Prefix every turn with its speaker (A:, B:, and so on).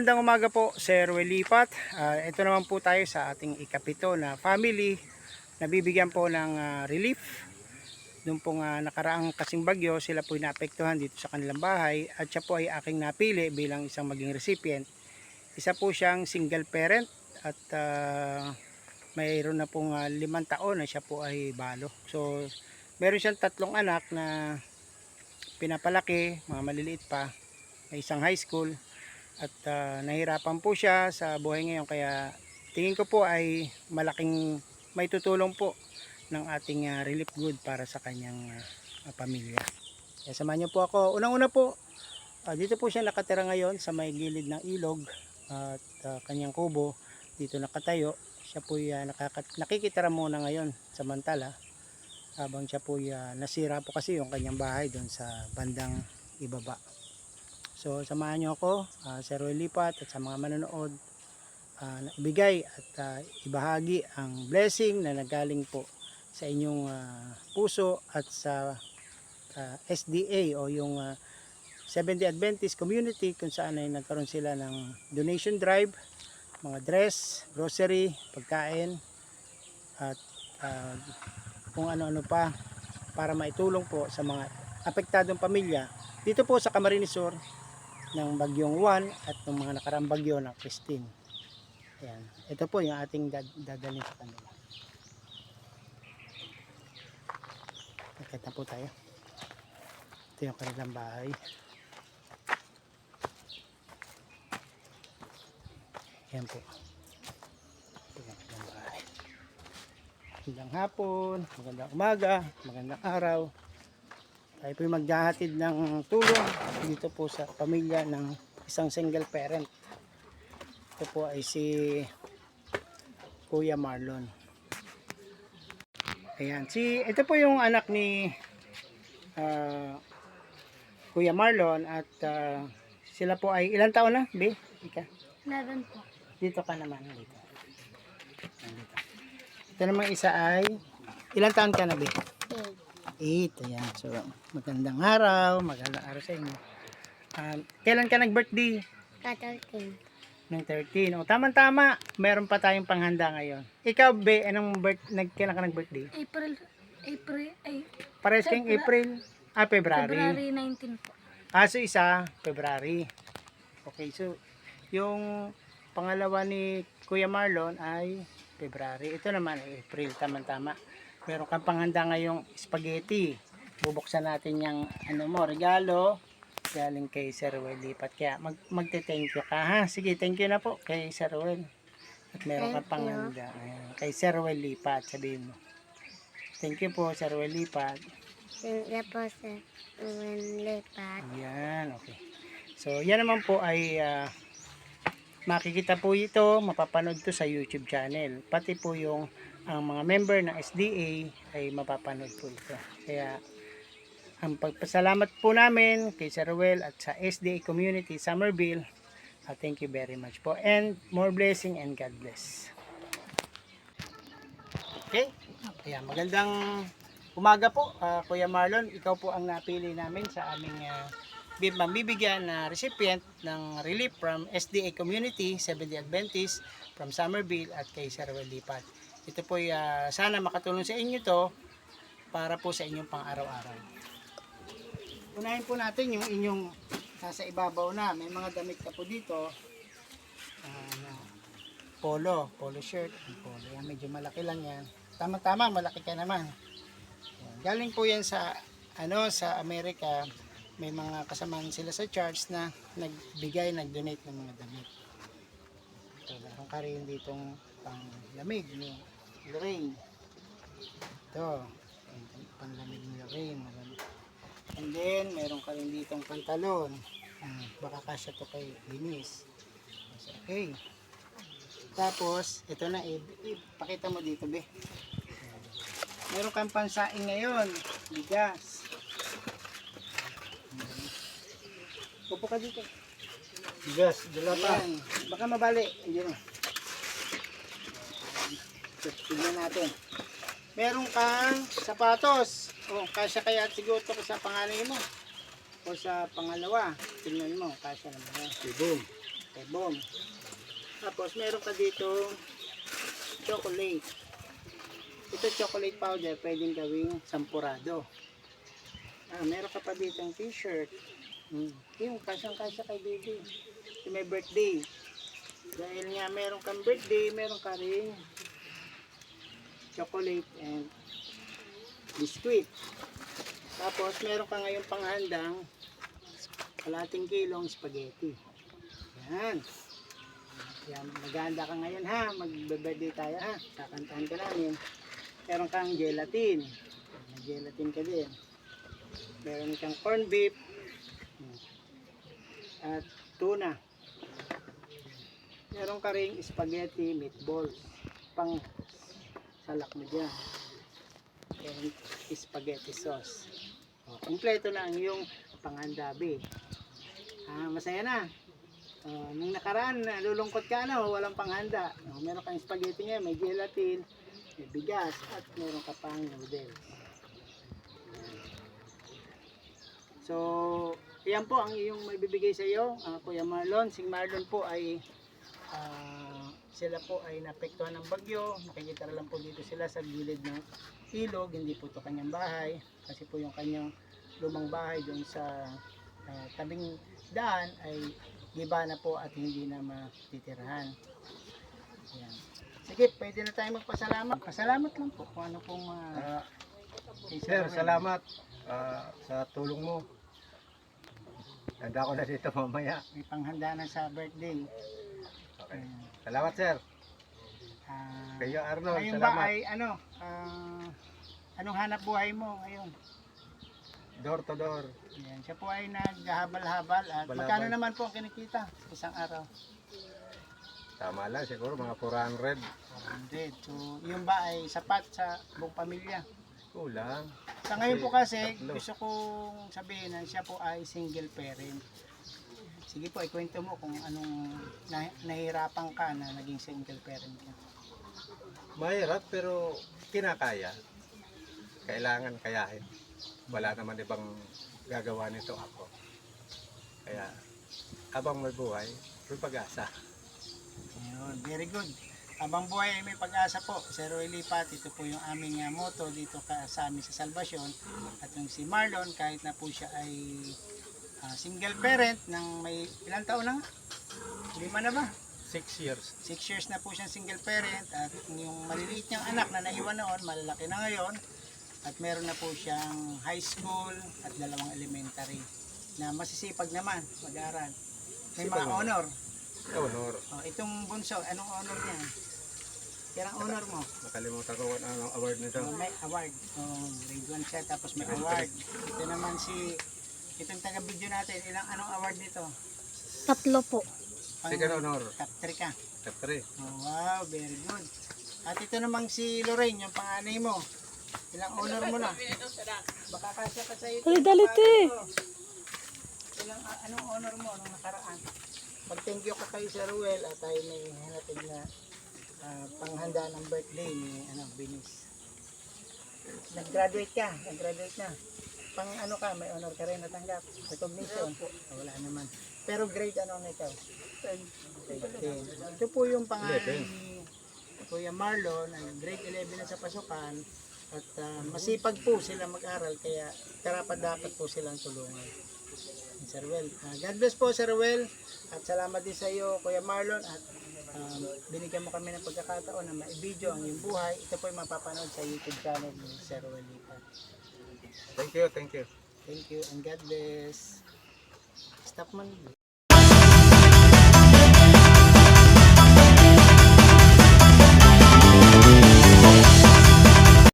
A: magandang umaga po, Sir Welipat. Ito naman po tayo sa ating ikapito na family na bibigyan po ng relief. Doon pong nakaraang kasing bagyo, sila po naapektuhan dito sa kanilang bahay at siya po ay aking napili bilang isang maging recipient. Isa po siyang single parent at mayroon na pong 5 taon na siya po ay balo. So, meron siyang 3 anak na pinapalaki, mga maliliit pa, may isang high school. At nahirapan po siya sa buhay ngayon, kaya tingin ko po ay malaking may tutulong po ng ating relief good para sa kanyang pamilya. Kaya samahan niyo po ako. Unang-una po, dito po siya nakatira ngayon sa may gilid ng ilog at kanyang kubo dito nakatayo. Siya po nakikitira muna ngayon samantala habang siya po nasira po kasi yung kanyang bahay doon sa bandang ibaba. So samahan nyo ako, Sir Welipat, at sa mga manonood na ibigay at ibahagi ang blessing na nagaling po sa inyong puso at sa SDA o yung Seventh-day Adventist Community, kung saan ay nagkaroon sila ng donation drive, mga dress, grocery, pagkain at kung ano-ano pa para maitulong po sa mga apektadong pamilya dito po sa Camarines Sur ng bagyong Juan at ng mga nakaraang bagyo ng Christine. Ayan. Ito po yung ating dadalhin sa kanila. Nakita po tayo. Ito yung kanilang bahay. Ayan po. Ito yung kanilang bahay. Magandang hapon, magandang umaga, magandang araw. Tayo po maghahatid ng tulong dito po sa pamilya ng isang single parent. Ito po ay si Kuya Marlon. Ayan, ito po yung anak ni Kuya Marlon at sila po ay ilang taon na, Be? Ika?
B: 11 po.
A: Dito ka naman. Dito. Ito naman isa ay ilang taon ka na, Be? 8, ayan. So, magandang araw sa inyo. Kailan ka nag-birthday?
B: 13.
A: Ng 13. O, tama-tama. Meron pa tayong panghanda ngayon. Ikaw, Be, kailan ka nag-birthday?
B: April,
A: Pares kang April? February.
B: February 19 po.
A: So isa, February. Okay, so, yung pangalawa ni Kuya Marlon ay February. Ito naman ay April, tama-tama. Meron kang panghanda ngayong spaghetti. Bubuksan natin yung regalo galing kay Sir Welipat. Kaya magte-thank you ka, ha? Sige, thank you na po kay Sir Wel. At meron kang panghanda. Ayan, kay Sir Welipat, sabihin mo. Thank you po, Sir Welipat.
B: Thank you po, Sir Welipat.
A: Ayan, okay. So, yan naman po ay makikita po ito, mapapanood to sa YouTube channel. Pati po yung ang mga member ng SDA ay mapapanood po ito. Kaya ang pagpasalamat po namin kay Sir Ruel at sa SDA Community Somerville, thank you very much po, and more blessing and God bless. Okay, ayan, magandang umaga po, Kuya Marlon. Ikaw po ang napili namin sa aming mabibigyan na recipient ng relief from SDA Community, Seventh-day Adventist from Somerville at kay Sir Welipat. Ito po sana makatulong sa inyo to para po sa inyong pang-araw-araw. Unahin po natin yung inyong nasa ibabaw na. May mga damit ka po dito. Polo shirt. Polo. Yan, medyo malaki lang yan. Tama-tama, malaki ka naman. Yan. Galing po yan sa Amerika. May mga kasamahan sila sa church na nag-donate ng mga damit. Ito, meron ka rin ditong pang-lamig ni Lorraine. Ito, pang-lamig ni Lorraine. And then, meron ka rin ditong pantalon. Baka kasya to kay Denise. Okay. Tapos, ito na, pakita mo dito, Be. Meron kang pansaing ngayon. Bigas. Upo ka dito. Bigas, dala pa. Ayan. Baka mabali. Ayan. Tignan natin. Meron kang sapatos. Kasya kaya siguro ito sa pangalan mo. O sa pangalawa. Tignan mo, kasya naman. Boom. Ebon. Tapos meron ka dito chocolate. Ito chocolate powder, pwedeng gawing sampurado. Meron ka pa dito ang t-shirt. Yung kasyang-kasya kay baby. Yung may birthday. Dahil nga meron kang birthday, meron ka rin chocolate and biscuit. Tapos meron ka ngayong panghandang kalating kilong spaghetti. Yan. Yan, maganda ka ngayon ha. Mag-birthday tayo ha. Kakantahan ka namin. Meron kang gelatin. May gelatin ka din. Meron kang corned beef. At tuna. Meron ka ring spaghetti meatballs. Pang salak mo dyan. And spaghetti sauce. Kompleto na ang iyong panghandabi. Masaya na. Nung nakaraan, nalulungkot ka na, walang panghanda. Meron kang spaghetti ngayon, may gelatin, may bigas, at meron ka pang noodles. So, yan po ang iyong may bibigay sa iyo, Kuya Marlon. Si Marlon po ay, sila po ay naapektuhan ng bagyo. Nakikita lang po dito sila sa gilid ng ilog. Hindi po ito kanyang bahay. Kasi po yung kanyang lumang bahay doon sa tabing daan ay giba na po at hindi na matitirahan. Ayan. Sige, pwede na tayo magpasalamat. Pasalamat lang po kung ano pong
C: Sir, salamat sa tulong mo. Handa ko na dito mamaya.
A: may panghanda na sa birthday.
C: Okay. Salamat, sir. Kayo, Arnold,
A: Ngayon ba
C: salamat.
A: ay anong hanap buhay mo ngayon?
C: Door to door.
A: Ayan, siya po ay naghahabal-habal at
C: Balabal.
A: magkano naman po ang kinikita sa isang araw?
C: Tama lang, siguro mga 400.
A: 400. So, yun ba ay sapat sa buong pamilya?
C: Kulang.
A: Sa ngayon po kasi,
C: Tatlo.
A: gusto kong sabihin na siya po ay single parent. Sige po, ikwento mo kung anong nahihirapan ka na naging single parent ka.
C: Mahirap pero kinakaya. Kailangan kayahin. Wala naman ibang gagawa nito ako. Kaya habang may buhay, may pag-asa.
A: Ayun, very good. Habang buhay ay may pag-asa po. Sir Roy Lipat, ito po yung aming motto dito sa amin sa Salvation. At yung si Marlon, kahit na po siya ay single parent ng may ilang taon na nga? 5 na ba?
C: 6 years.
A: 6 years na po siyang single parent at yung maliliit niyang anak na naiwan noon, malalaki na ngayon. At meron na po siyang high school at 2 elementary na masisipag naman mag-aaral. May
C: Sipag
A: mga
C: naman.
A: honor.
C: Honor.
A: Itong bunso, anong honor niya? Kaya ang honor mo?
C: Nakalimutan ko kung anong award nito.
A: May award. Grade 1 siya, tapos may award. Ito naman itong taga-video natin, anong award nito?
B: 3 po.
C: Second honor.
A: Top 3 ka.
C: Top 3.
A: Wow, very good. At ito namang si Lorraine, yung panganay mo. Ilang honor mo na? Baka kasya ka sa iyo.
B: Dali-dali,
A: Anong honor mo nung nakaraan? Pag-thank you ka kay Sir Ruel at tayo may hanapin na panghanda ng birthday ni Binis. Nag-graduate na. Pang ka, may honor ka rin natanggap. Recognition. Wala naman. Pero grade ano na ikaw? Grade 10. Ito po yung pangalan ni Kuya Marlon, grade 11 na sa pasukan. At masipag po sila mag-aral, kaya karapat-dapat po silang tulungan. Sir Ruel. God bless po, Sir Ruel. At salamat din sa iyo, Kuya Marlon. At binigyan mo kami ng pagkakataon na ma-video ang iyong buhay. Ito po yung mapapanood sa YouTube channel ni Sir Ruel Lipat.
C: Thank you, thank you.
A: Thank you and God bless. Stop man.